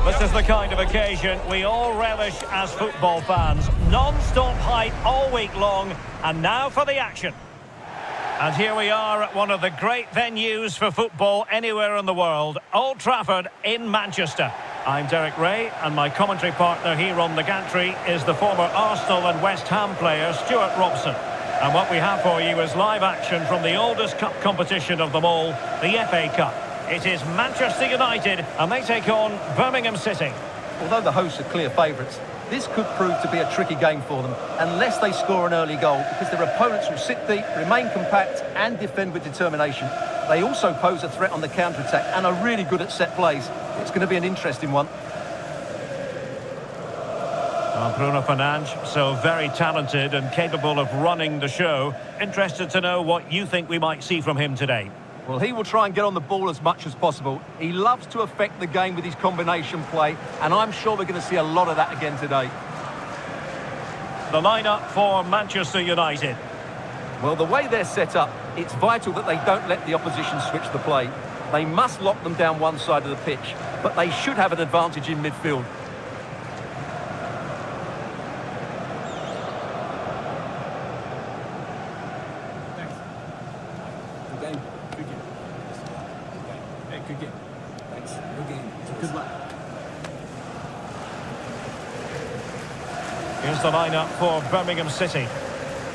This is the kind of occasion we all relish as football fans. Non-stop hype all week long, and now for the action. And here we are at one of the great venues for football anywhere in the world, Old Trafford in Manchester. I'm Derek Ray, and my commentary partner here on the gantry is the former Arsenal and West Ham player Stuart Robson. And what we have for you is live action from the oldest cup competition of them all, the FA Cup. It is Manchester United, and they take on Birmingham City. Although the hosts are clear favourites, this could prove to be a tricky game for them, unless they score an early goal, because their opponents will sit deep, remain compact and defend with determination. They also pose a threat on the counter-attack and are really good at set plays. It's going to be an interesting one. Well, Bruno Fernandes, so very talented and capable of running the show. Interested to know what you think we might see from him today. Well, he will try and get on the ball as much as possible. He loves to affect the game with his combination play, and I'm sure we're going to see a lot of that again today. The lineup for Manchester United. Well, the way they're set up, it's vital that they don't let the opposition switch the play. They must lock them down one side of the pitch, but they should have an advantage in midfield. Here's the lineup for Birmingham City.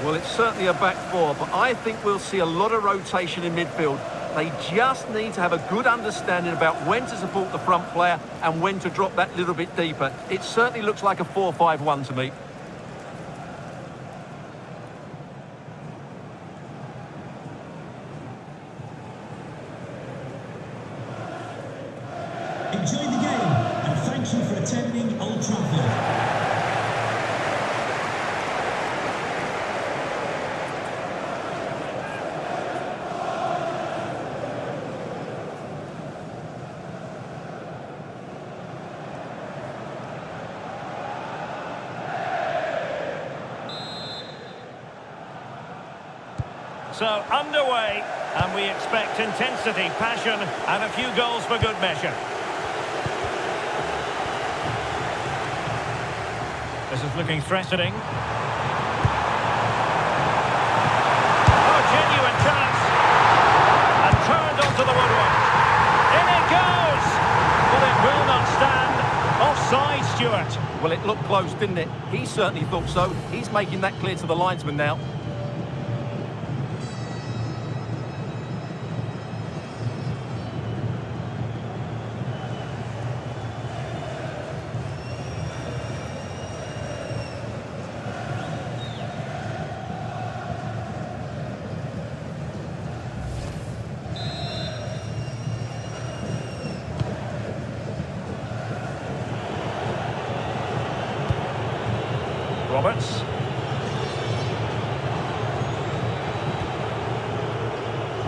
Well, it's certainly a back four, but I think we'll see a lot of rotation in midfield. They just need to have a good understanding about when to support the front player and when to drop that little bit deeper. It certainly looks like a 4-5-1 to me. Enjoy the game and thank you for attending Old Trafford. So underway, and we expect intensity, passion, and a few goals for good measure. This is looking threatening. Oh, genuine chance. And turned onto the woodwork. In it goes! But it will not stand. Offside, Stuart. Well, it looked close, didn't it? He certainly thought so. He's making that clear to the linesman now. Roberts.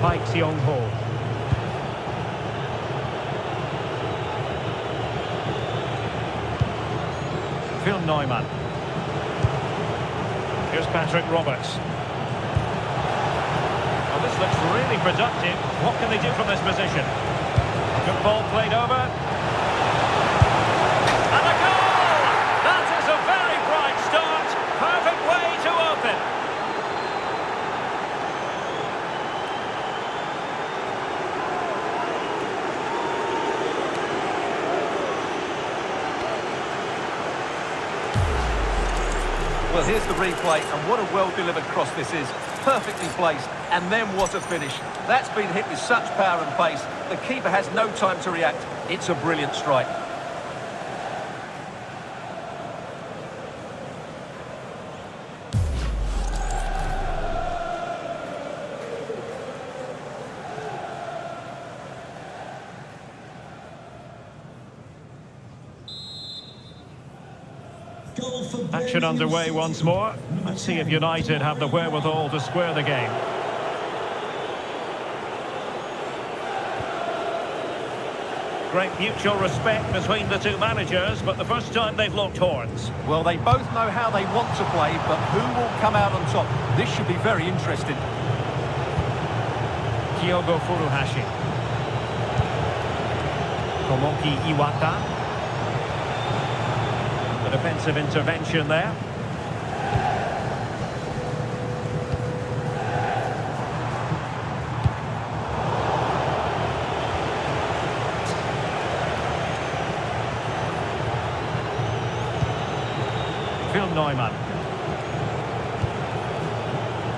Pikes Young-ho. Phil Neumann. Here's Patrick Roberts. Well, this looks really productive. What can they do from this position? Good ball played over. Perfect way to open. Well, here's the replay, and what a well-delivered cross this is. Perfectly placed, and then what a finish. That's been hit with such power and pace. The keeper has no time to react. It's a brilliant strike. Action underway once more. Let's see if United have the wherewithal to square the game. Great mutual respect between the two managers, but the first time they've locked horns. Well, they both know how they want to play, but who will come out on top? This should be very interesting. Kyogo Furuhashi. Tomoki Iwata. Defensive intervention there. Phil Neumann.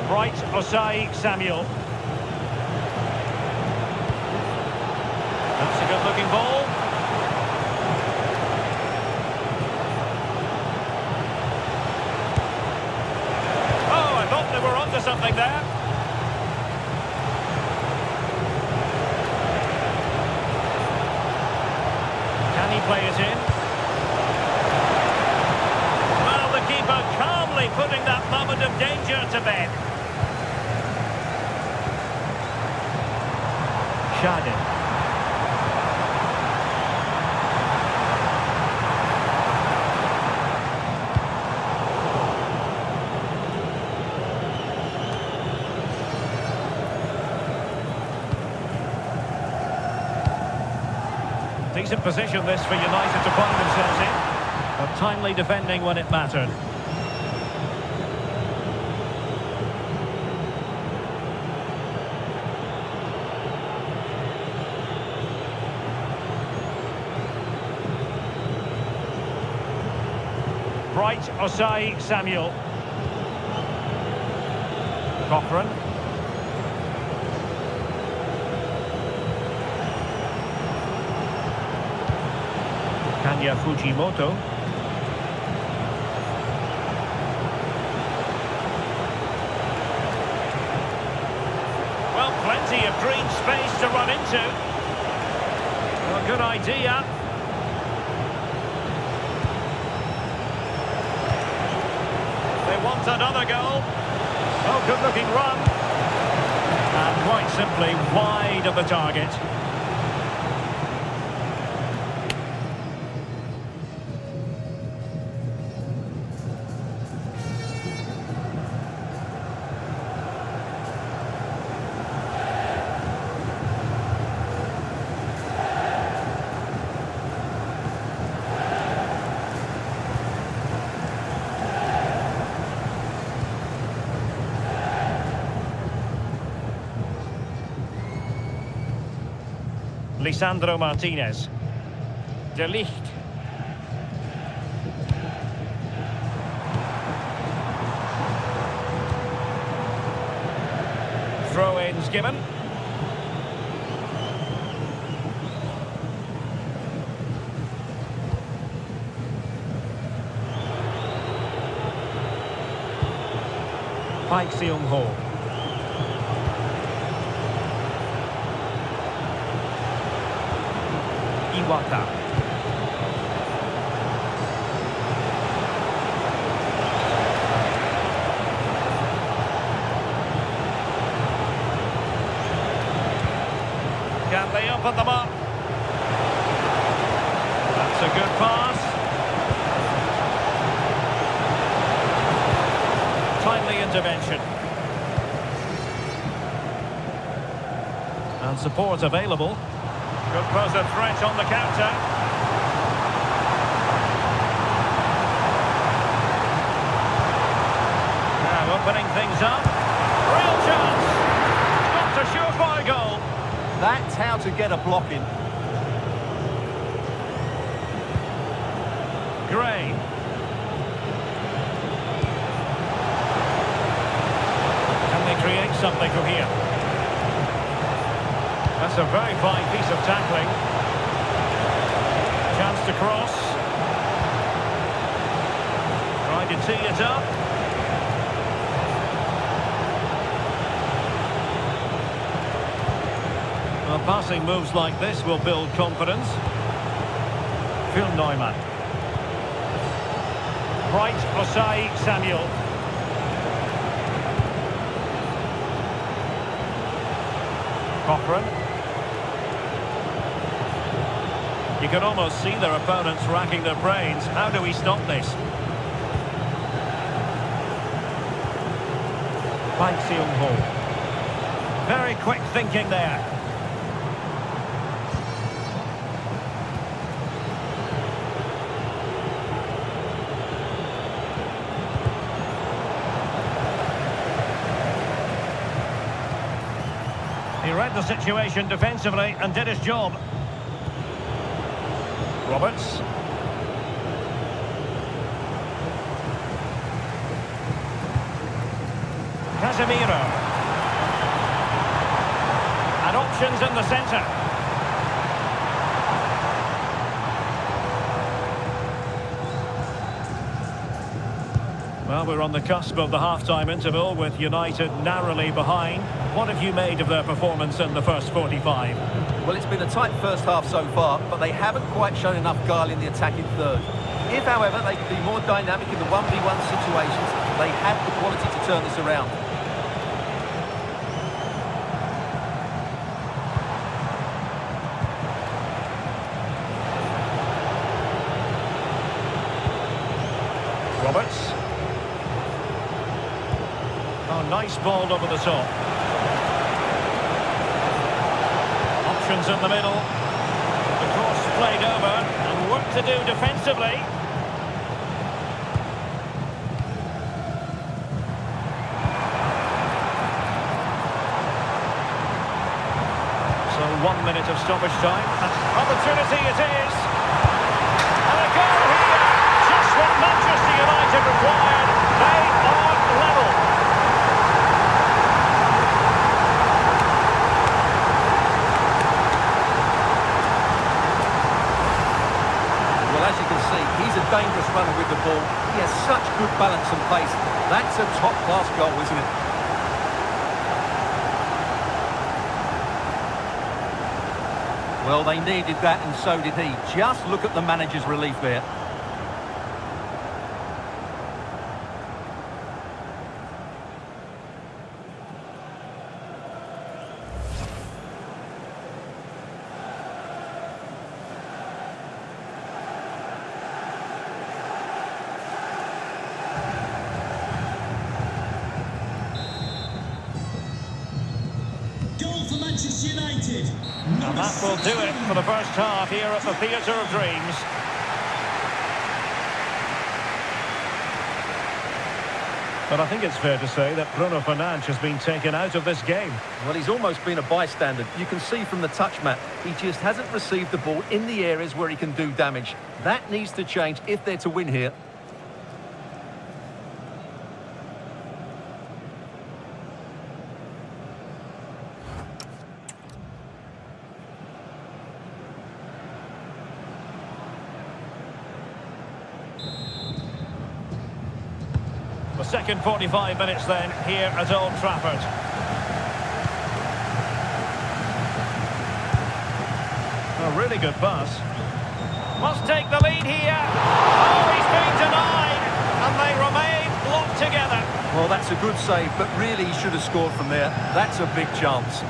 Right, Osai Samuel. That's a good-looking ball. Oh, I thought they were onto something there. Can he play it in? Well, the keeper calmly putting that moment of danger to bed. Reshade. Decent position this for United to find themselves in, but timely defending when it mattered. Right, Osai Samuel. Cochrane. Fujimoto. Well, plenty of green space to run into. Well, good idea. They want another goal. Oh, good-looking run. And quite simply wide of the target. Lisandro Martinez. De Ligt. Throw-ins given. Park Seung-ho. Iwata. Can they open them up? That's a good pass. Timely intervention. And support available. Could pose a threat on the counter. Now opening things up. Real chance. Not a surefire goal. That's how to get a block in. Gray. Can they create something from here? That's a very fine piece of tackling. Chance to cross. Trying to tee it up. Well, passing moves like this will build confidence. Phil Neumann. Right, Osai Samuel. Cochrane. You can almost see their opponents racking their brains. How do we stop this? Park Seung-ho. Very quick thinking there. read the situation defensively and did his job. Roberts. Casemiro. And options in the centre. Well, we're on the cusp of the half-time interval with United narrowly behind. What have you made of their performance in the first 45? Well, it's been a tight first half so far, but they haven't quite shown enough guile in the attacking third. If, however, they can be more dynamic in the 1v1 situations, they have the quality to turn this around. Roberts. Oh, nice ball over the top. Options in the middle. The cross played over and work to do defensively. So 1 minute of stoppage time. Opportunity it is. And a goal here. Just what Manchester United required. They are level. Well, as you can see, he's a dangerous runner with the ball. He has such good balance and pace. That's a top-class goal, isn't it? Well, they needed that, and so did he. Just look at the manager's relief there. Goal for Manchester United. And that will do it for the first half here at the Theatre of Dreams. But I think it's fair to say that Bruno Fernandes has been taken out of this game. Well, he's almost been a bystander. You can see from the touch map, he just hasn't received the ball in the areas where he can do damage. That needs to change if they're to win here. The second 45 minutes then, here at Old Trafford. A really good pass. Must take the lead here. Oh, he's been denied. And they remain locked together. Well, that's a good save, but really he should have scored from there. That's a big chance.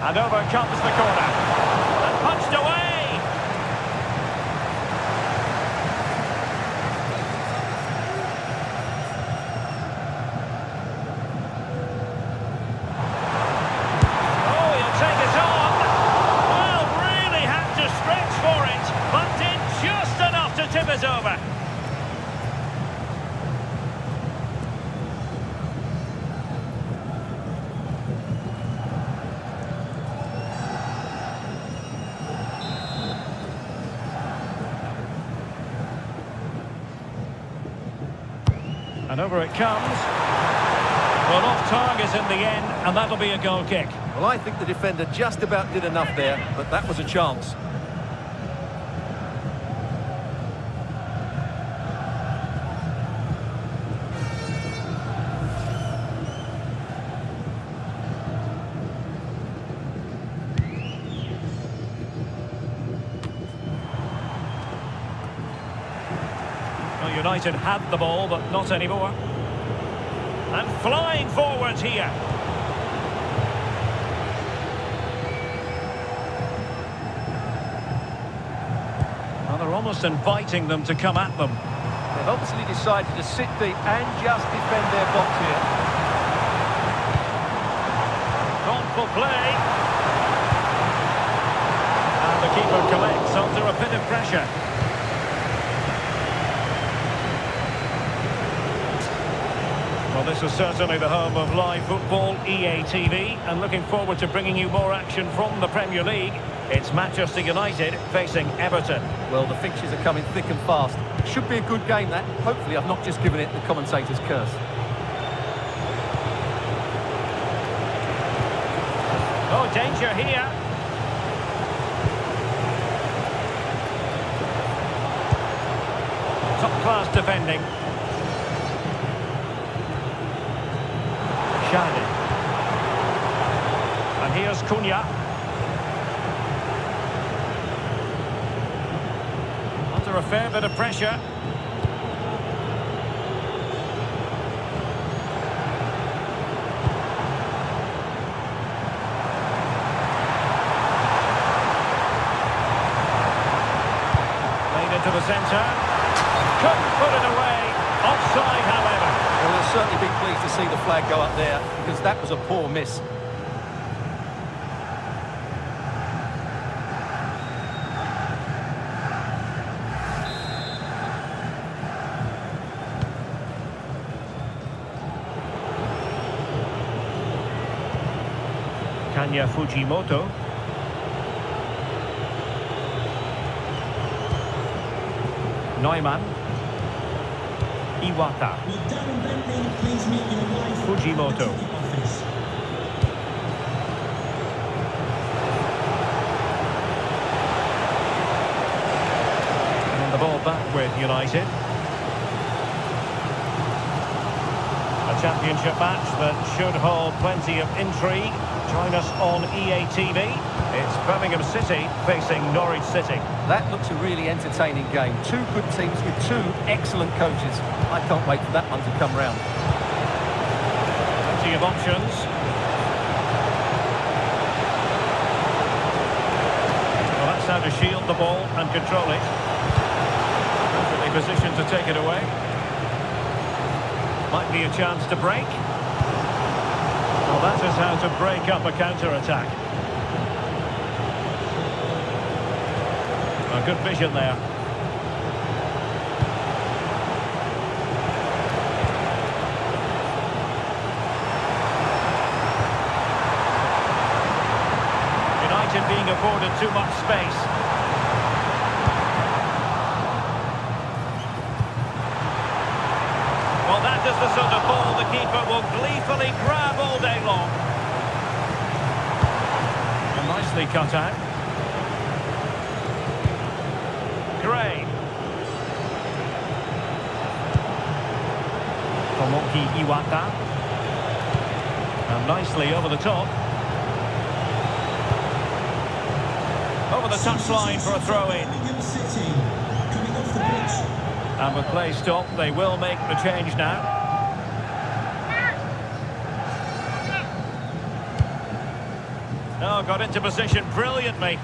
And over comes the corner. Punched away! Oh, he'll take it on! Well, really had to stretch for it, but did just enough to tip it over. And over it comes. Well, off target in the end, and that'll be a goal kick. Well, I think the defender just about did enough there, but that was a chance. Well, United had the ball, but not anymore. And flying forwards here. Well, they're almost inviting them to come at them. They've obviously decided to sit deep and just defend their box here. Thoughtful play. And the keeper collects under a bit of pressure. This is certainly the home of live football, EA TV, and looking forward to bringing you more action from the Premier League. It's Manchester United facing Everton. Well, the fixtures are coming thick and fast. Should be a good game, that. Hopefully I've not just given it the commentator's curse. Oh, danger here. Top-class defending. Reshade. And here's Cunha. Under a fair bit of pressure. Played into the centre. Couldn't put it away. Offside, however. Well, they'll certainly be pleased to see the flag go up there, because that was a poor miss. Fujimoto. Neumann. Iwata. Fujimoto. And the ball back with United. A championship match that should hold plenty of intrigue. Join us on EA TV. It's Birmingham City facing Norwich City. That looks a really entertaining game. Two good teams with two excellent coaches. I can't wait for that one to come round. Plenty of options. Well, that's how to shield the ball and control it. Perfectly positioned to take it away. Might be a chance to break. Well, that is how to break up a counter-attack. A good vision there. United being afforded too much space. Well, that is the sort of ball the keeper will gleefully grab all day long. And nicely cut out. Gray. Tomoki Iwata. And nicely over the top. Over the touchline for a throw-in. And with play stopped, they will make the change now. Oh, got into position brilliantly.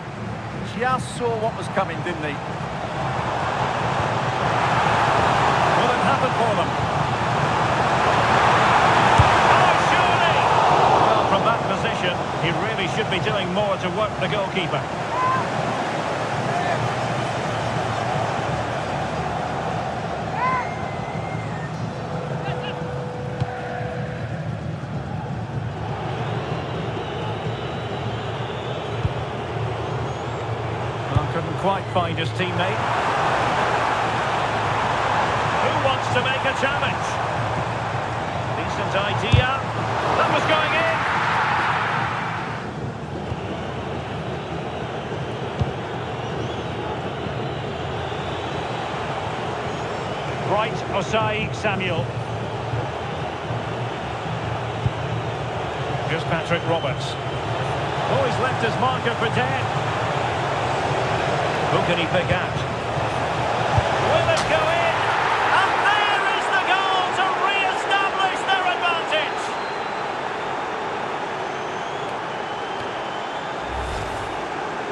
Just saw what was coming, didn't he? Will it happen for them? Oh, surely! Well, from that position, he really should be doing more to work the goalkeeper. Couldn't quite find his teammate. Who wants to make a challenge? Decent idea. That was going in. Right, Osai Samuel. Here's Patrick Roberts. Oh, he's left his marker for dead. Who can he pick out? Will it go in? And there is the goal to re-establish their advantage.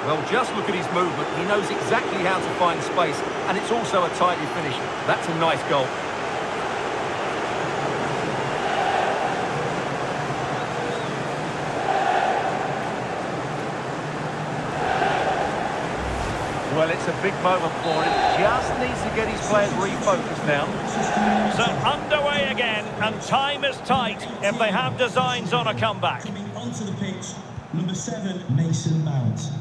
Well, just look at his movement. He knows exactly how to find space, and it's also a tidy finish. That's a nice goal. Well, Well, it's a big moment for him. Just needs to get his players refocused now. So underway again, and time is tight if they have designs on a comeback. Coming onto the pitch, number 7, Mason Mount.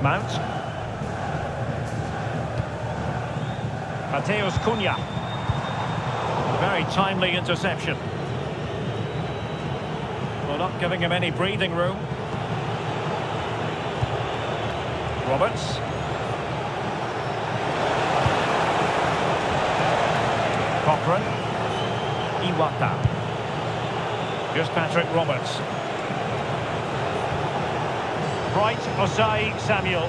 Mount. Mateus Cunha. Very timely interception. Well, not giving him any breathing room. Roberts. Cochrane. Iwata. Just Patrick Roberts. Right, Osai Samuel.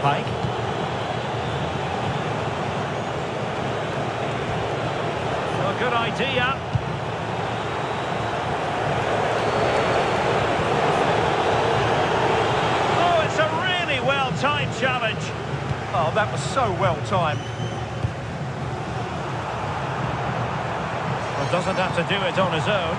Pike. Well, good idea. Oh, it's a really well-timed challenge. Oh, that was so well-timed. Well, doesn't have to do it on his own.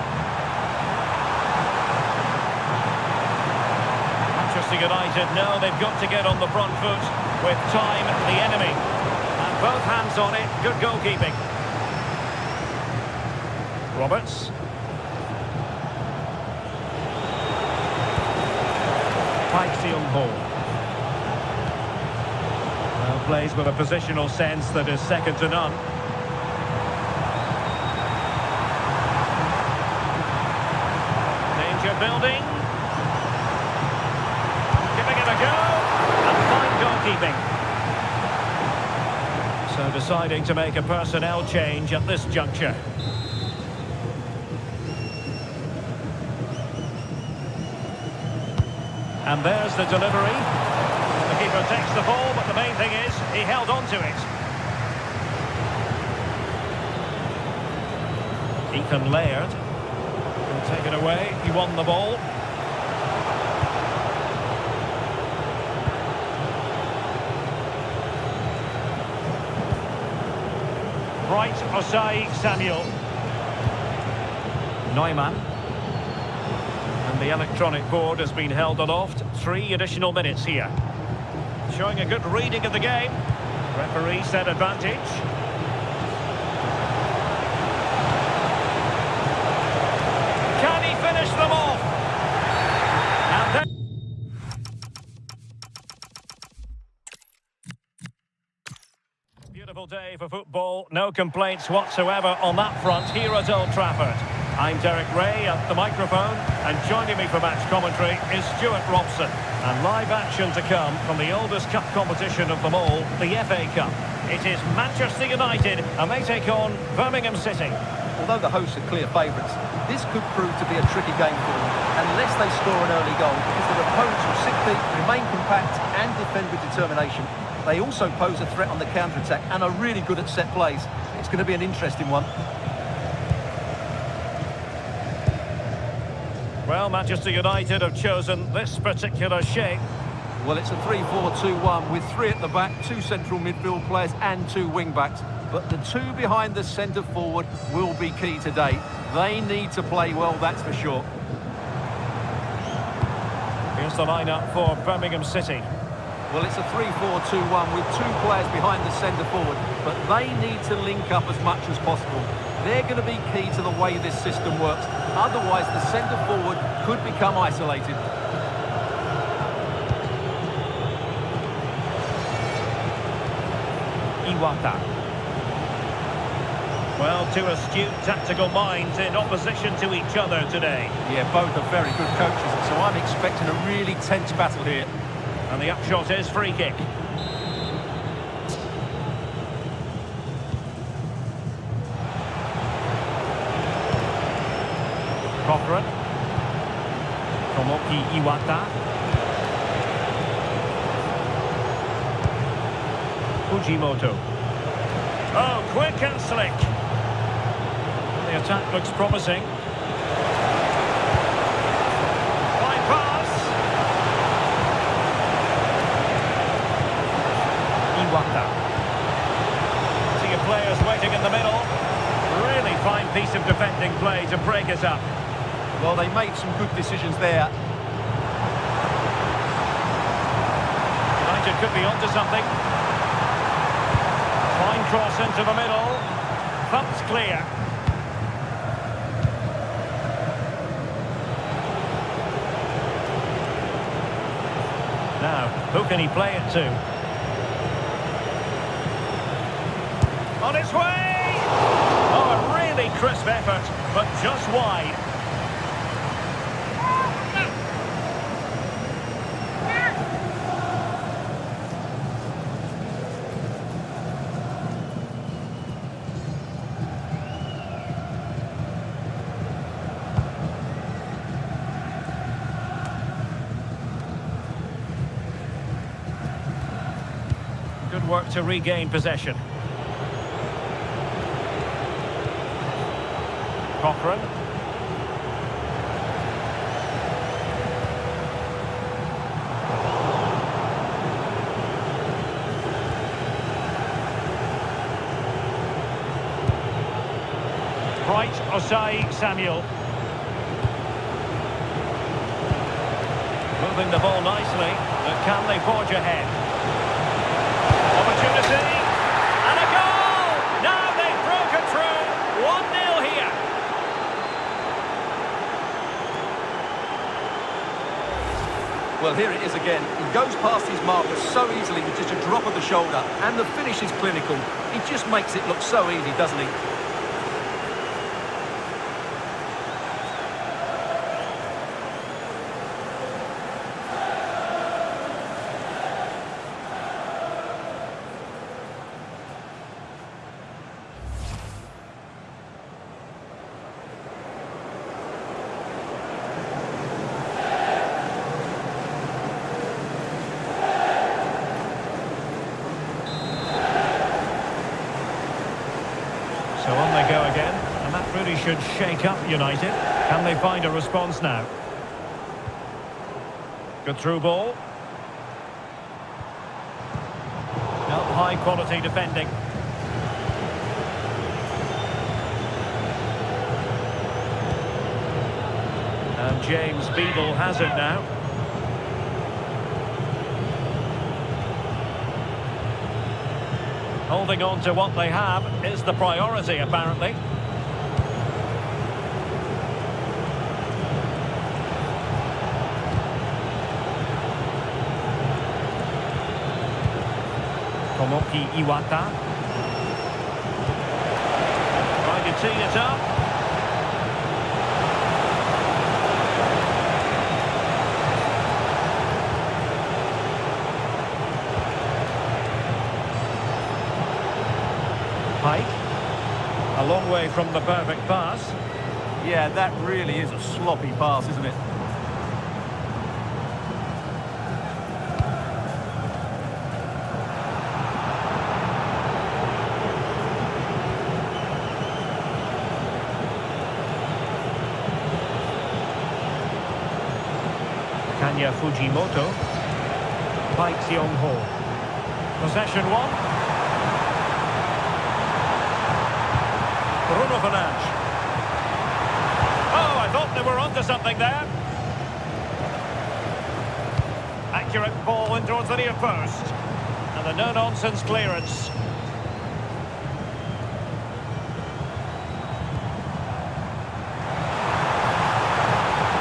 Manchester United know they've got to get on the front foot with time the enemy. And both hands on it, good goalkeeping. Roberts. Pike Seung-ho. Well, plays with a positional sense that is second to none. Danger building. Go, and fine goalkeeping. So deciding to make a personnel change at this juncture. And there's the delivery. The keeper takes the ball, but the main thing is he held on to it. Ethan Laird will take it away. He won the ball. Right, Osai Samuel. Neumann. And the electronic board has been held aloft. 3 additional minutes here. Showing a good reading of the game. Referee said advantage. Can he finish them off? And then... Beautiful day for football, no complaints whatsoever on that front here at Old Trafford. I'm Derek Ray at the microphone, and joining me for match commentary is Stuart Robson. And live action to come from the oldest cup competition of them all, the FA Cup. It is Manchester United, and they take on Birmingham City. Although the hosts are clear favourites, this could prove to be a tricky game for them, unless they score an early goal, because their opponents will sit deep, remain compact and defend with determination. They also pose a threat on the counter-attack and are really good at set plays. It's going to be an interesting one. Well, Manchester United have chosen this particular shape. Well, it's a 3-4-2-1 with 3 at the back, 2 central midfield players and 2 wing-backs. But the 2 behind the centre-forward will be key today. They need to play well, that's for sure. Here's the lineup for Birmingham City. Well, it's a 3-4-2-1 with 2 players behind the centre-forward, but they need to link up as much as possible. They're going to be key to the way this system works. Otherwise, the centre-forward could become isolated. Iwata. Well, 2 astute tactical minds in opposition to each other today. Yeah, both are very good coaches, so I'm expecting a really tense battle here. And the upshot is free kick. Cochrane. Tomoki Iwata. Fujimoto. Oh, quick and slick. The attack looks promising. Fine pass. Iwata. See your players waiting in the middle. Really fine piece of defending play to break us up. Well, they made some good decisions there. United could be onto something. Fine cross into the middle. Thump's clear. Now, who can he play it to? On its way! Oh, a really crisp effort, but just wide. Good work to regain possession. Cochrane. Bright Osai Samuel. Moving the ball nicely, but can they forge ahead? Opportunity, and a goal! Now they've broken through, 1-0 here. Well, here it is again. He goes past his marker so easily with just a drop of the shoulder, and the finish is clinical. He just makes it look so easy, doesn't he? So on they go again, and that really should shake up United. Can they find a response now? Good through ball. Now high quality defending. And James V1 has it now. Holding on to what they have is the priority, apparently. Tomoki Iwata. Trying to tee it up. Pike, a long way from the perfect pass. Yeah, that really is a sloppy pass, isn't it? Kanya Fujimoto. Pike Yong-ho. Possession one. Bruno Fernandes. Oh, I thought they were onto something there. Accurate ball in towards the near post. And a no-nonsense clearance.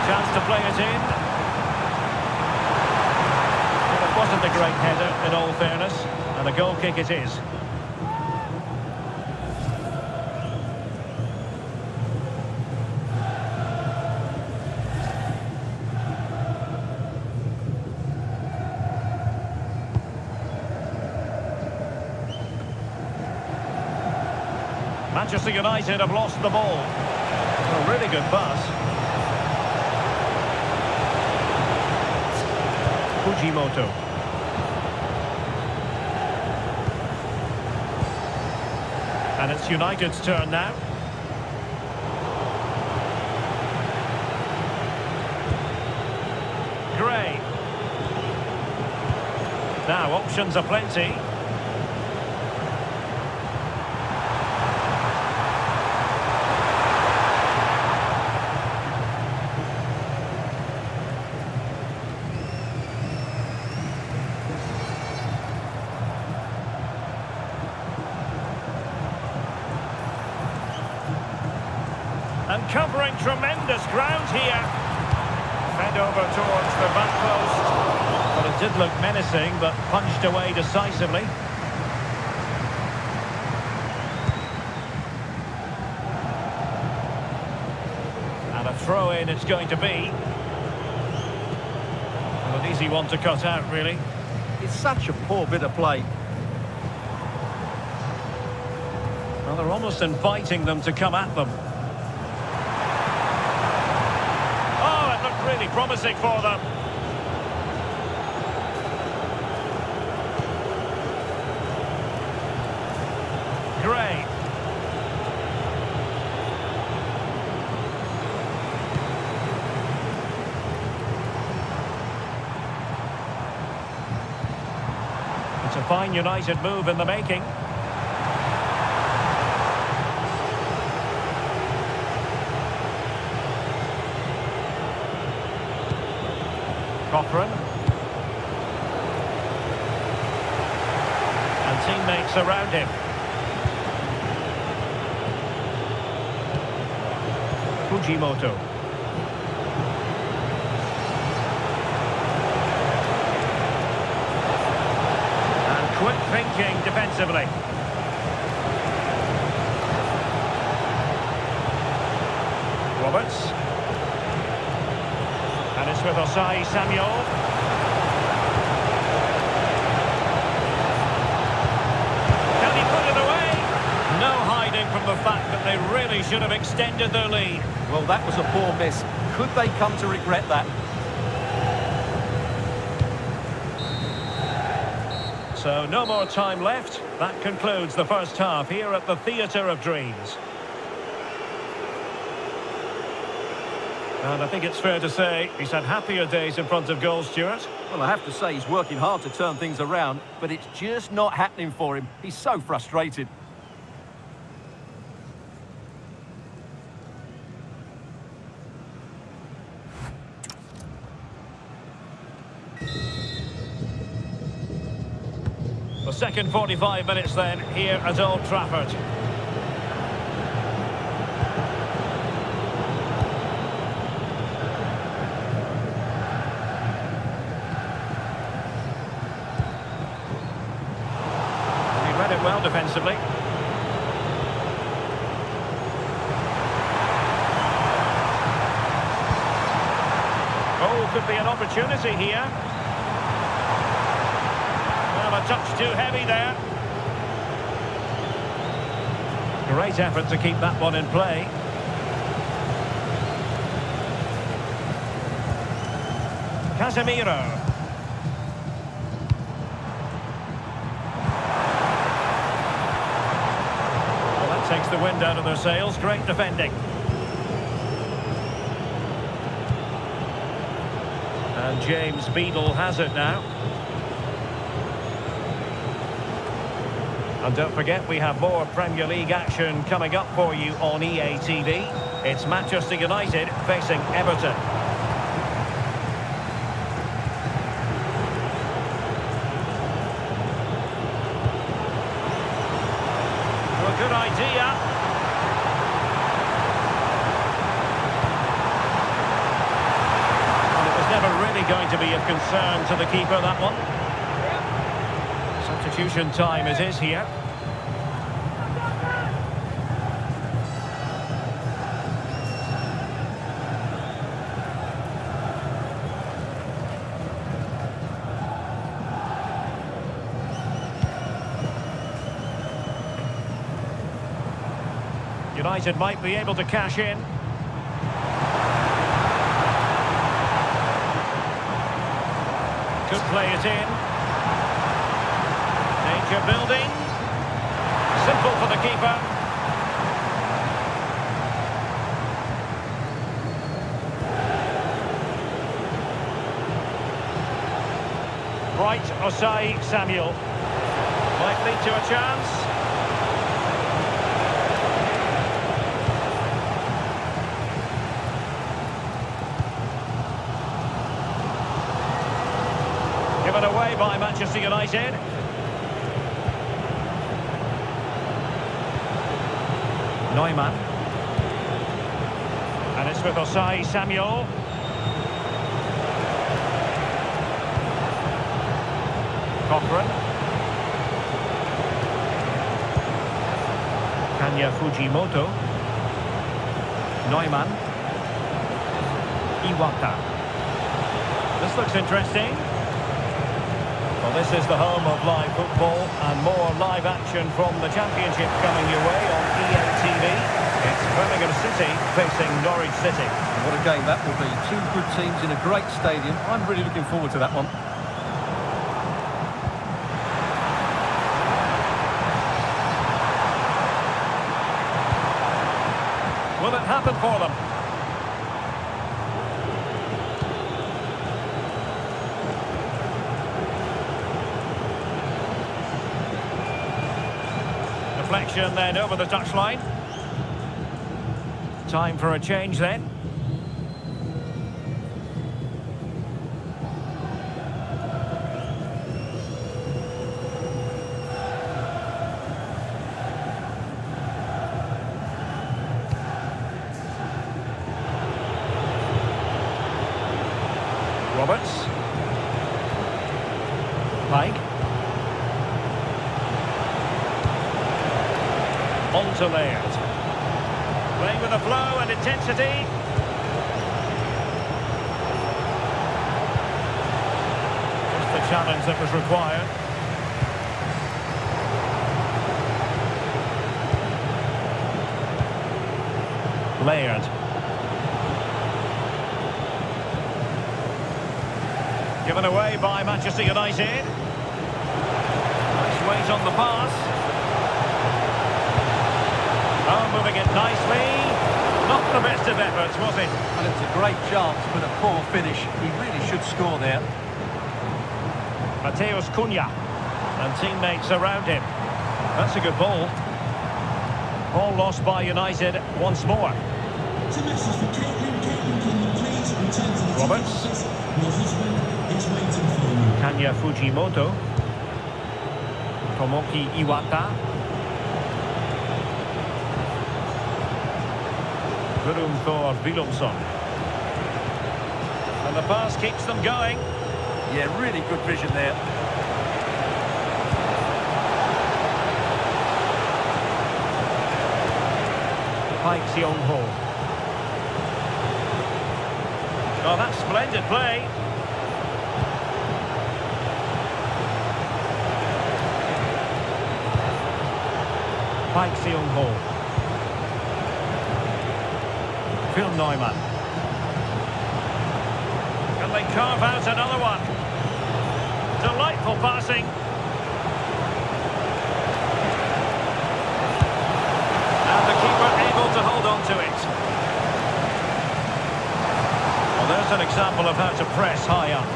Chance to play it in. Well, it wasn't a great header, in all fairness. And a goal kick it is. Manchester United have lost the ball. A really good pass. Fujimoto. And it's United's turn now. Gray. Now options are plenty. covering tremendous ground here. Fed over towards the back post. But it did look menacing, but punched away decisively. And a throw-in it's going to be. Well, an easy one to cut out, really. It's such a poor bit of play. Well, they're almost inviting them to come at them. Oh, it looked really promising for them. Gray. It's a fine United move in the making. Cochran. And teammates around him. Fujimoto. And quick thinking defensively. Roberts. And it's with Osai Samuel. Can he put it away? No hiding from the fact that they really should have extended their lead. Well, that was a poor miss. Could they come to regret that? So no more time left. That concludes the first half here at the Theatre of Dreams. And I think it's fair to say he's had happier days in front of goal, Stuart. Well, I have to say he's working hard to turn things around, but it's just not happening for him. He's so frustrated. The second 45 minutes then here at Old Trafford. Well defensively. Oh, could be an opportunity here. Well, a touch too heavy there. Great effort to keep that one in play. Casemiro. Takes the wind out of their sails. Great defending. And James Beadle has it now. And don't forget, we have more Premier League action coming up for you on EA TV. It's Manchester United facing Everton. Good idea. And it was never really going to be of concern to the keeper, that one. Substitution time it is here. United might be able to cash in. Could play it in. Danger building. Simple for the keeper. Right, Osai Samuel. Might lead to a chance. Given away by Manchester United. Neumann. And it's with Osai Samuel. Cochrane. Kanya Fujimoto. Neumann. Iwata. This looks interesting. Well, this is the home of live football and more live action from the Championship coming your way on EA TV. It's Birmingham City facing Norwich City. What a game that will be. Two good teams in a great stadium. I'm really looking forward to that one. Will it happen for them? Deflection then over the touchline. Time for a change then. Roberts. Pike. On to Laird. Playing with a flow and intensity. Just the challenge that was required. Laird. Given away by Manchester United. Nice weight on the pass. Oh, moving it nicely. Not the best of efforts, was it? And it's a great chance, but a poor finish. He really should score there. Mateus Cunha. And teammates around him. That's a good ball. Ball lost by United once more. It's a message for Caitlin. Caitlin, can you please return to the Roberts. office? Your husband is waiting for you. Kanya Fujimoto. Tomoki Iwata. Gurum Thor Willumsson. And the pass keeps them going. Yeah, really good vision there. Pike Seong-ho. Oh, that's splendid play. Pike Seong-ho. Phil Neumann. Can they carve out another one? Delightful passing. And the keeper able to hold on to it. Well, there's an example of how to press high up.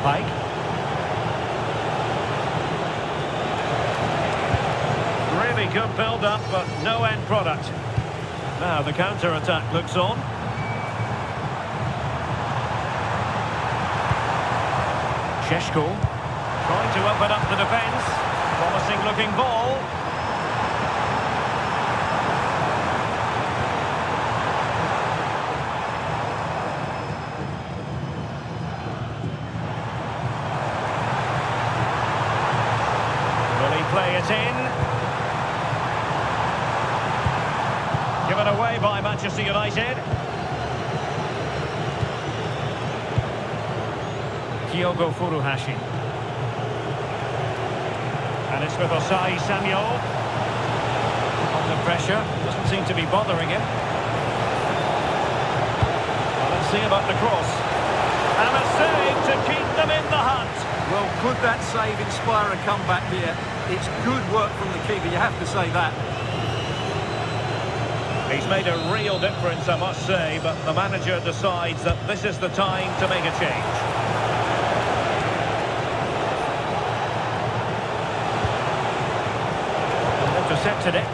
Pike. Really good build-up, but no end product. Now the counter-attack looks on. Sheshko trying to open up the defence. Promising looking ball. Will he play it in? Given away by Manchester United. Kyogo Furuhashi. And it's with Osai Samuel. Under pressure. Doesn't seem to be bothering him. Well, let's see about the cross. And a save to keep them in the hunt. Well, could that save inspire a comeback here? It's good work from the keeper, you have to say that. He's made a real difference, I must say, but the manager decides that this is the time to make a change. Intercepted it.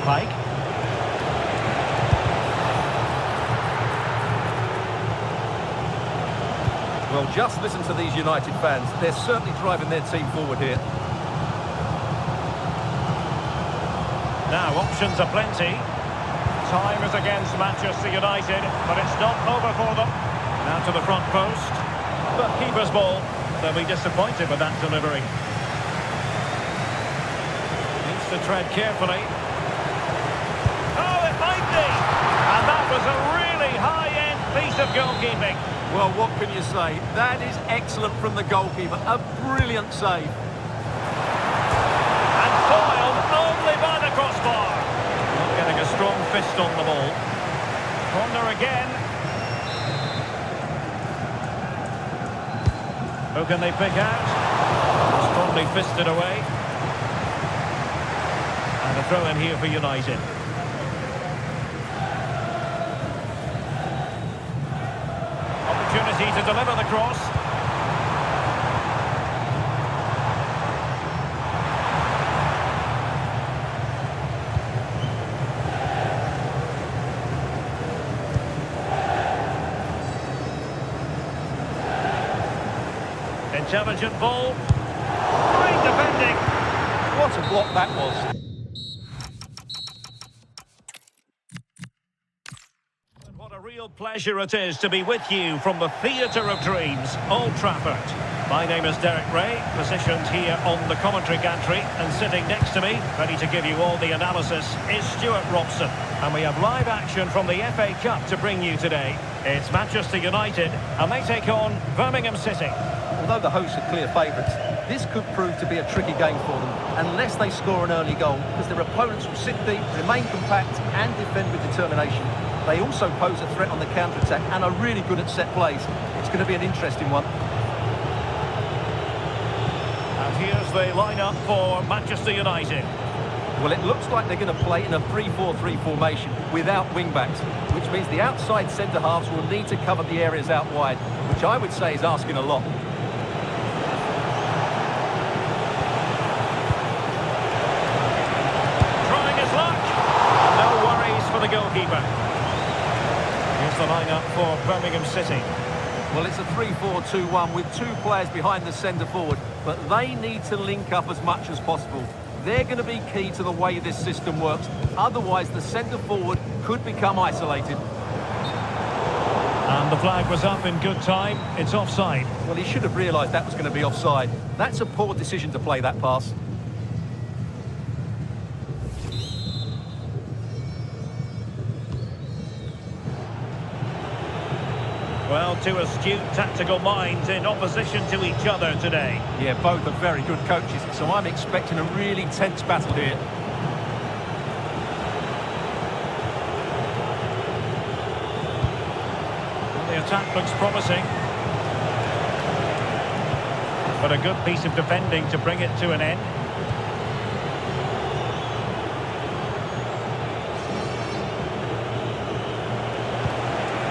Pike. Well, just listen to these United fans. They're certainly driving their team forward here. Now, options are plenty. Time is against Manchester United, but it's not over for them. Now to the front post. But keeper's ball. They'll be disappointed with that delivery. Needs to tread carefully. Oh, it might be! And that was a really high-end piece of goalkeeping. Well, what can you say? That is excellent from the goalkeeper. A brilliant save. And foiled only by the crossbar. Not getting a strong fist on the ball. Corner again. Who can they pick out? Strongly fisted away. And a throw in here for United. Opportunity to deliver the cross. Intelligent ball. Great defending. What a block that was. And what a real pleasure it is to be with you from the Theatre of Dreams, Old Trafford. My name is Derek Ray, positioned here on the commentary gantry, and sitting next to me, ready to give you all the analysis, is Stuart Robson. And we have live action from the FA Cup to bring you today. It's Manchester United, and they take on Birmingham City. Although the hosts are clear favourites, this could prove to be a tricky game for them unless they score an early goal, because their opponents will sit deep, remain compact and defend with determination. They also pose a threat on the counter-attack and are really good at set plays. It's going to be an interesting one. And here's the lineup for Manchester United. Well, it looks like they're going to play in a 3-4-3 formation without wing-backs, which means the outside centre-halves will need to cover the areas out wide, which I would say is asking a lot. Trying his luck. No worries for the goalkeeper. Here's the lineup for Birmingham City. Well, it's a 3-4-2-1 with two players behind the centre-forward, but they need to link up as much as possible. They're going to be key to the way this system works. Otherwise, the centre-forward could become isolated. And the flag was up in good time. It's offside. Well, he should have realised that was going to be offside. That's a poor decision to play that pass. Well, two astute tactical minds in opposition to each other today. Yeah, both are very good coaches, so I'm expecting a really tense battle here. Well, the attack looks promising. But a good piece of defending to bring it to an end.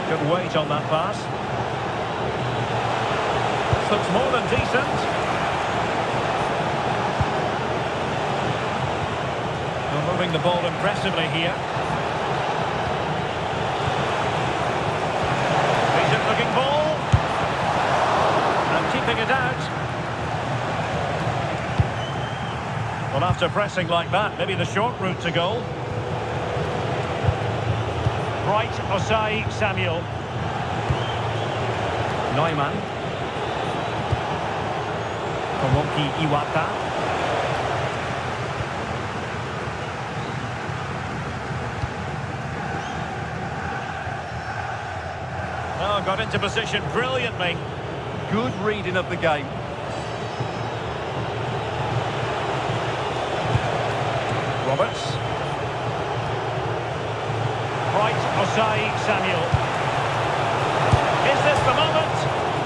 Good weight on that pass. This looks more than decent. Well, moving the ball impressively here. Decent looking ball. And keeping it out. Well, after pressing like that, maybe the short route to goal. Right, Osai Samuel. Neumann. Tomoki Iwata. Oh, got into position brilliantly. Good reading of the game. Roberts. Right, Osai Samuel. Is this the moment?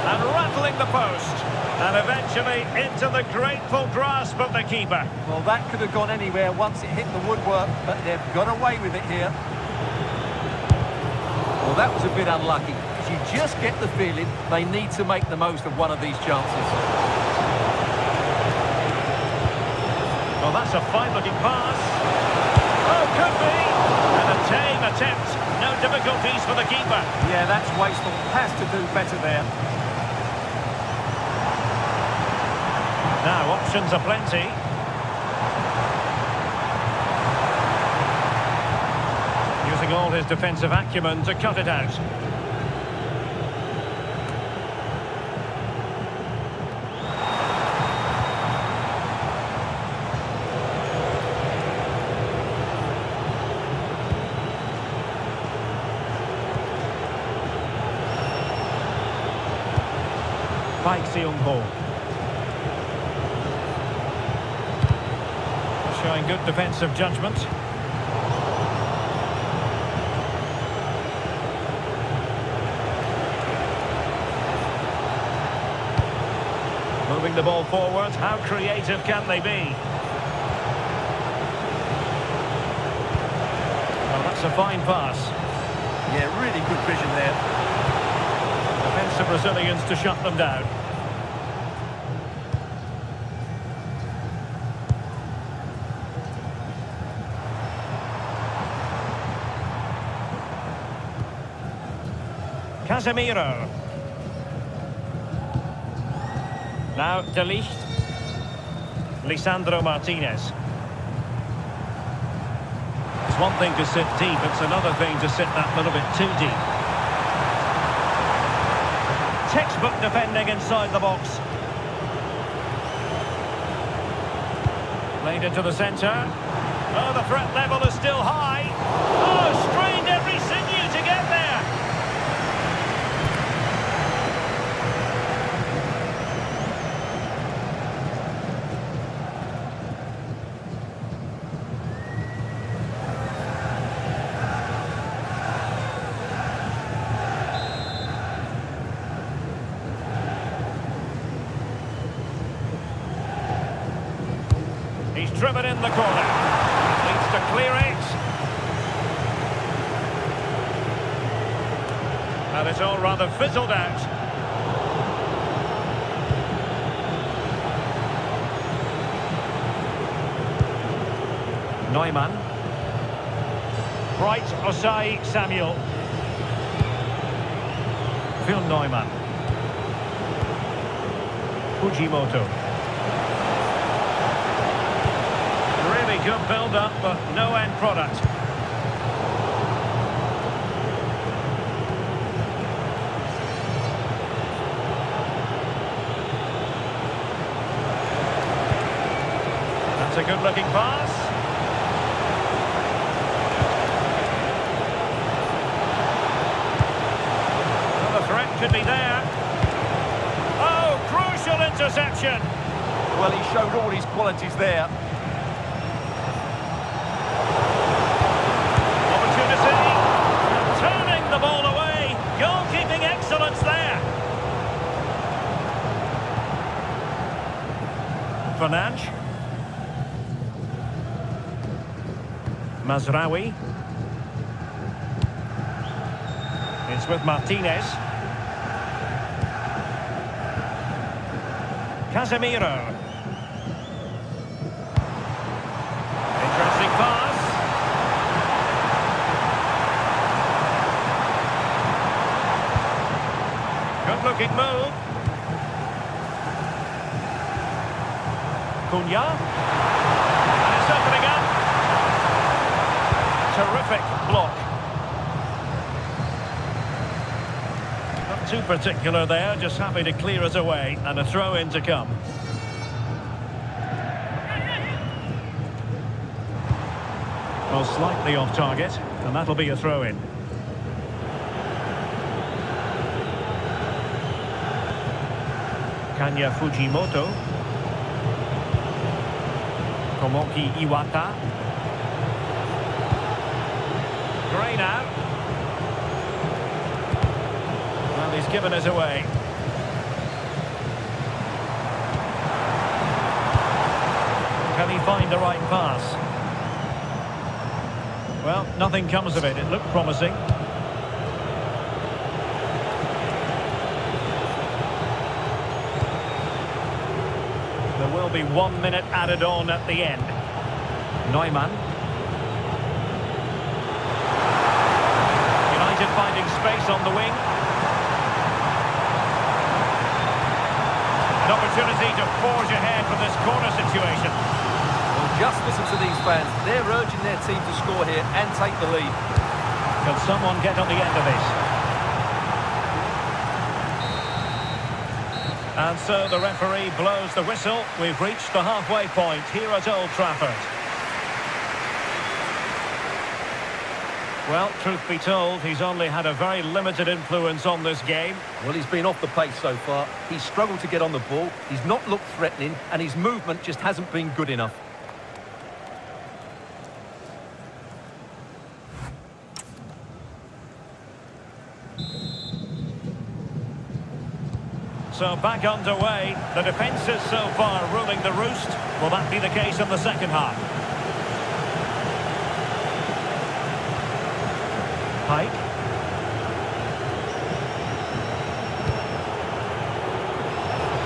And rattling the post. And eventually into the grateful grasp of the keeper. Well, that could have gone anywhere once it hit the woodwork, but they've got away with it here. Well, that was a bit unlucky, because you just get the feeling they need to make the most of one of these chances. Well, that's a fine-looking pass. Oh, could be. And a tame attempt. No difficulties for the keeper. Yeah, that's wasteful. Has to do better there. Now, options are plenty. all his defensive acumen to cut it out. Overhaul. Showing good defensive judgment. Moving the ball forward. How creative can they be? Well, that's a fine pass. Yeah, really good vision there. Defensive Brazilians to shut them down. Casemiro. Now De Ligt. Lisandro Martinez. It's one thing to sit deep, it's another thing to sit that little bit too deep. Textbook defending inside the box. Played into the centre. Oh, the threat level is still high. Oh, strained every sinew to get there. He's driven in the corner. Needs to clear it. And it's all rather fizzled out. Neumann. Bright Osai Samuel. Phil Neumann. Fujimoto. Good build-up, but no end product. That's a good-looking pass. Well, the threat could be there. Oh, crucial interception. Well, he showed all his qualities there. Turning the ball away. Goalkeeping excellence there. Fernandes. Mazraoui. It's with Martinez. Casemiro. Interesting pass. Good-looking move. Cunha. And it's opening up. Terrific block. Not too particular there, just happy to clear it away, and a throw-in to come. Well, slightly off target, and that'll be a throw-in. Kanya Fujimoto. Tomoki Iwata. Gray now. Well, he's given it away. Can he find the right pass? Well, nothing comes of it. It looked promising. There will be 1 minute added on at the end. Neumann. United finding space on the wing. An opportunity to forge ahead from this corner situation. Well, just listen to these fans. They're urging their team to score here and take the lead. Can someone get on the end of this? And so the referee blows the whistle. We've reached the halfway point here at Old Trafford. Well, truth be told, he's only had a very limited influence on this game. Well, he's been off the pace so far. He's struggled to get on the ball. He's not looked threatening, and his movement just hasn't been good enough. So back underway. The defence is so far ruling the roost. Will that be the case in the second half? Pike.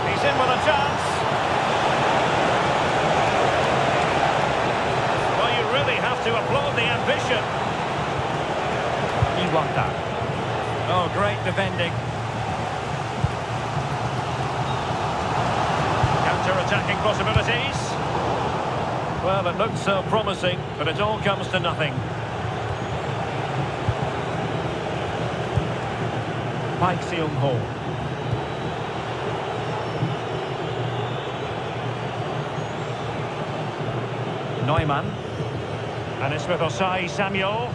He's in with a chance. Well, you really have to applaud the ambition. You want that. Oh, great defending. Counter-attacking possibilities. Well, it looked so promising, but it all comes to nothing. Pike Seung-ho. Neumann. And it's with Osai Samuel.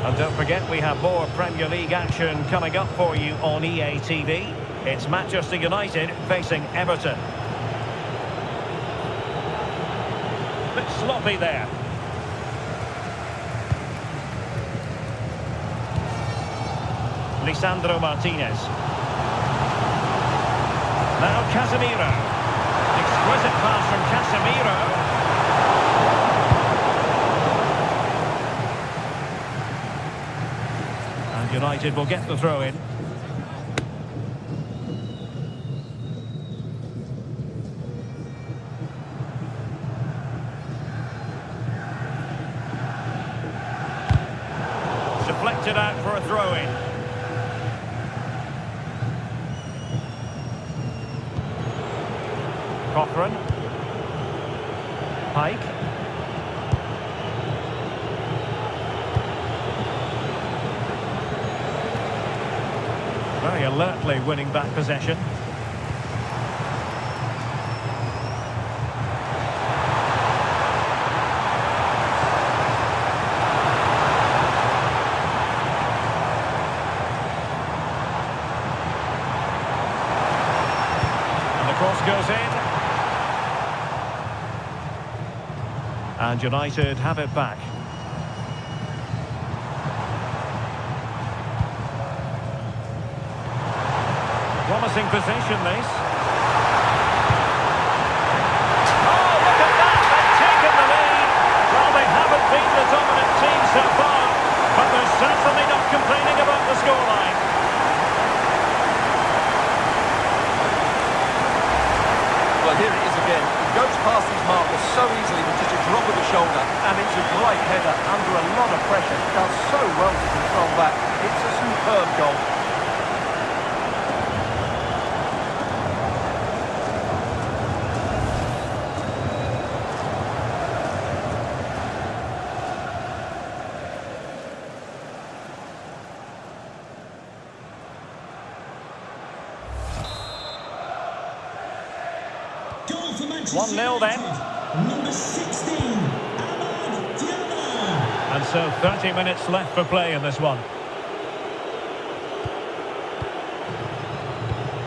And don't forget, we have more Premier League action coming up for you on EA TV. It's Manchester United facing Everton. Bit sloppy there. Lisandro Martinez. Now Casemiro. Exquisite pass from Casemiro. And United will get the throw in. Deflected out for a throw in. Cochran. Pike. Very alertly winning back possession. And the cross goes in. And United have it back. Promising position, this. Oh, look at that! They've taken the lead. Well, they haven't been the dominant team so far, but they're certainly not complaining about the scoreline. Well, here it is again. He goes past his marker so easily with just a drop of the shoulder, and it's a great header under a lot of pressure. Does so well to control that. It's a superb goal. Goal for Manchester 1-0 then. Number 16, AnthJames. And so 30 minutes left for play in this one.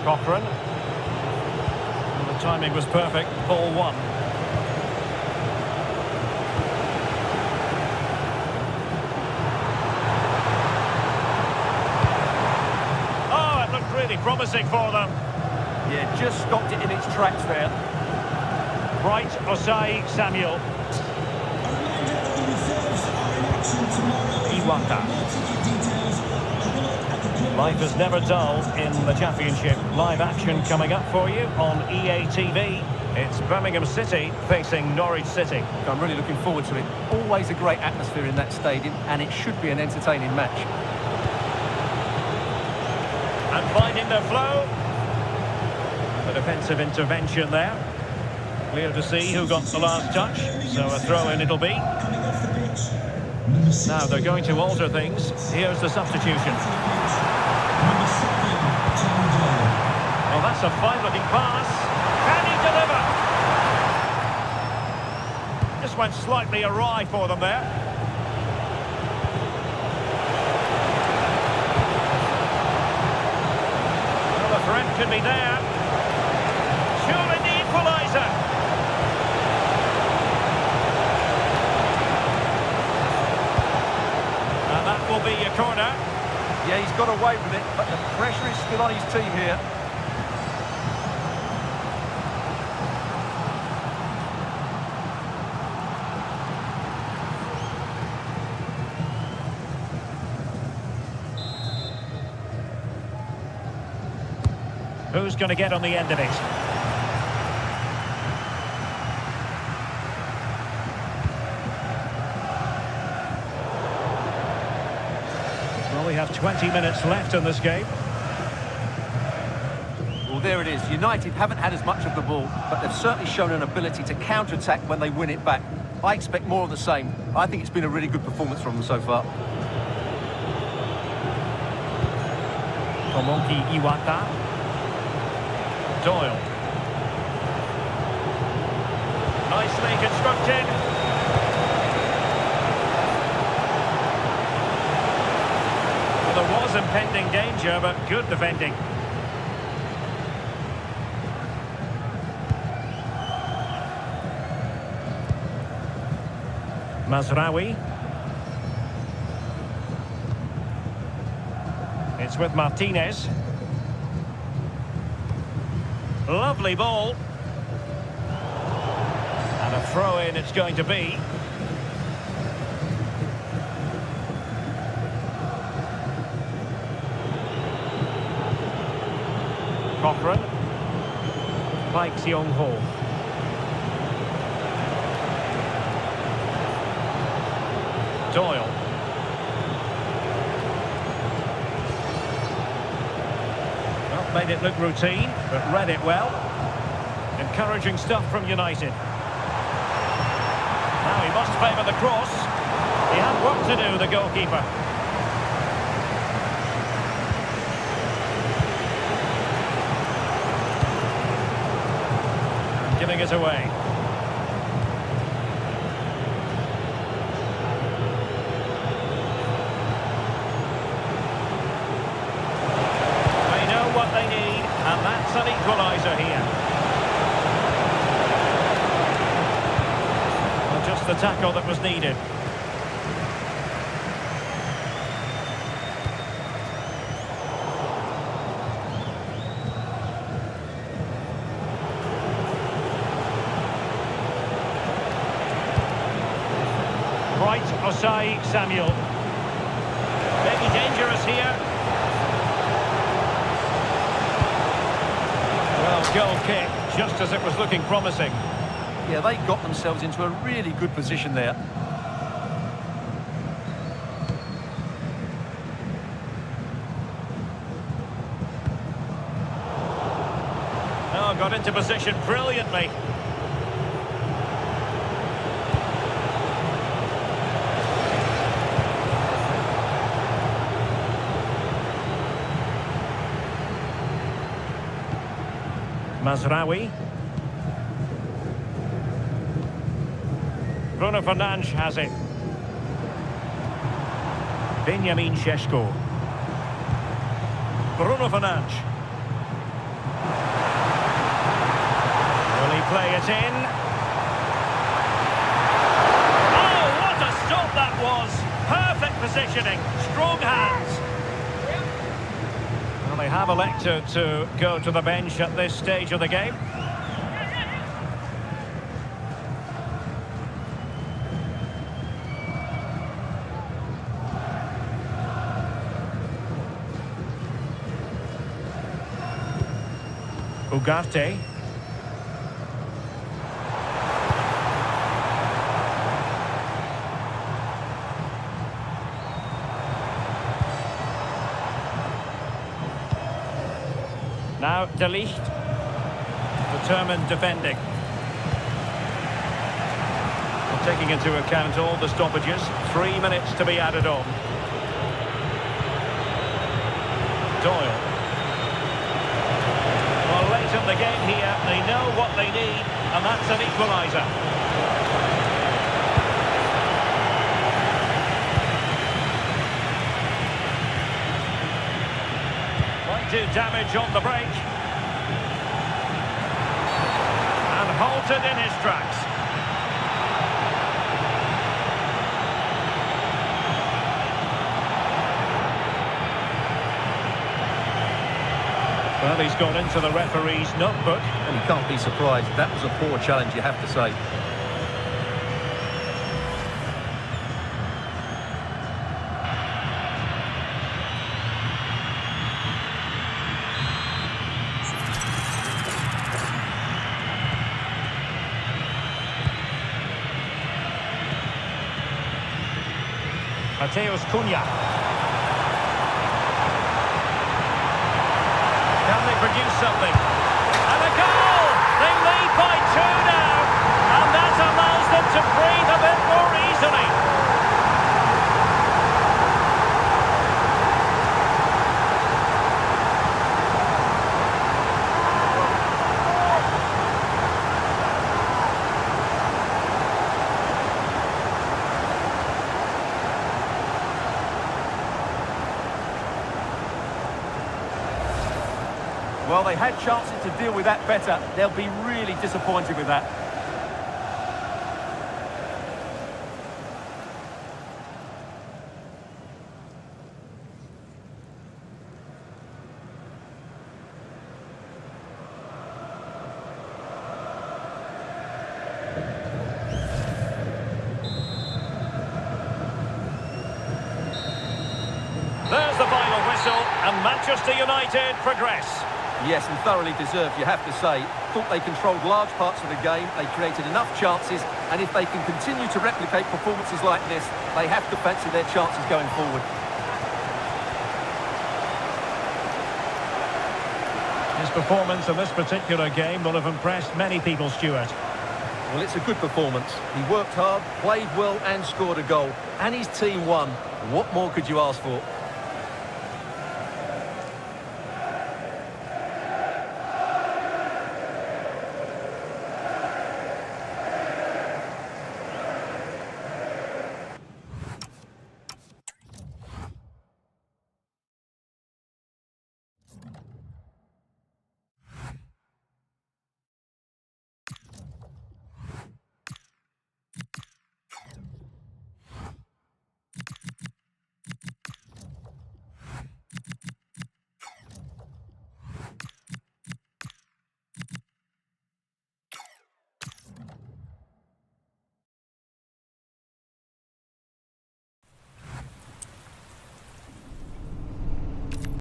Cochran. Well, the timing was perfect. Ball one. Oh, it looked really promising for them. Yeah, just stopped it in its tracks there. Right, Osai Samuel. A reminder that the reserves are in action tomorrow. Iwata. Life is never dull in the Championship. Live action coming up for you on EA TV. It's Birmingham City facing Norwich City. I'm really looking forward to it. Always a great atmosphere in that stadium, and it should be an entertaining match. And finding their flow. The defensive intervention there. Clear to see who got the last touch. So a throw in it'll be. Coming off the pitch. Number 6. Now they're going to alter things. Here's the substitution. Number 7, Tondale. Oh, that's a fine-looking pass. Can he deliver? Just went slightly awry for them there. Well, the threat could be there. Surely the equaliser. And that will be a corner. Yeah, he's got away with it, but the pressure is still on his team here. Who's going to get on the end of it? Well, we have 20 minutes left in this game. Well, there it is. United haven't had as much of the ball, but they've certainly shown an ability to counter-attack when they win it back. I expect more of the same. I think it's been a really good performance from them so far. Tomoki Iwata. Doyle. Nicely constructed. Well, there was impending danger, but good defending. Mazraoui. It's with Martinez. Lovely ball. And a throw-in it's going to be. Cochrane. Park Seong-ho. Doyle. Well, made it look routine, but read it well. Encouraging stuff from United. Now he must favour the cross. He had work to do, the goalkeeper. And giving it away. What they need, and that's an equaliser here. Well, just the tackle that was needed. Right, Osai Samuel. Maybe dangerous here. Well, goal kick, just as it was looking promising. Yeah, they got themselves into a really good position there. Oh, got into position brilliantly. Mazraoui. Bruno Fernandes has it. Benjamin Šeško. Bruno Fernandes. Will he play it in? Oh, what a stop that was! Perfect positioning, strong hands. Well, they have elected to go to the bench at this stage of the game. Ugarte. Now De Ligt. Determined defending. Taking into account all the stoppages, 3 minutes to be added on. Doyle. Well, late in the game here, they know what they need, and that's an equaliser. Might do damage on the break. And halted in his tracks. Well, he's gone into the referee's notebook. And you can't be surprised. That was a poor challenge, you have to say. Mateus Cunha. Can they produce something? And a goal! They lead by 2 now, and that allows them to breathe a bit more easily. Well, they had chances to deal with that better. They'll be really disappointed with that. There's the final whistle, and Manchester United progress. Yes, and thoroughly deserved, you have to say. Thought they controlled large parts of the game, they created enough chances, and if they can continue to replicate performances like this, they have to fancy their chances going forward. His performance in this particular game will have impressed many people, Stuart. Well, it's a good performance. He worked hard, played well and scored a goal. And his team won. What more could you ask for?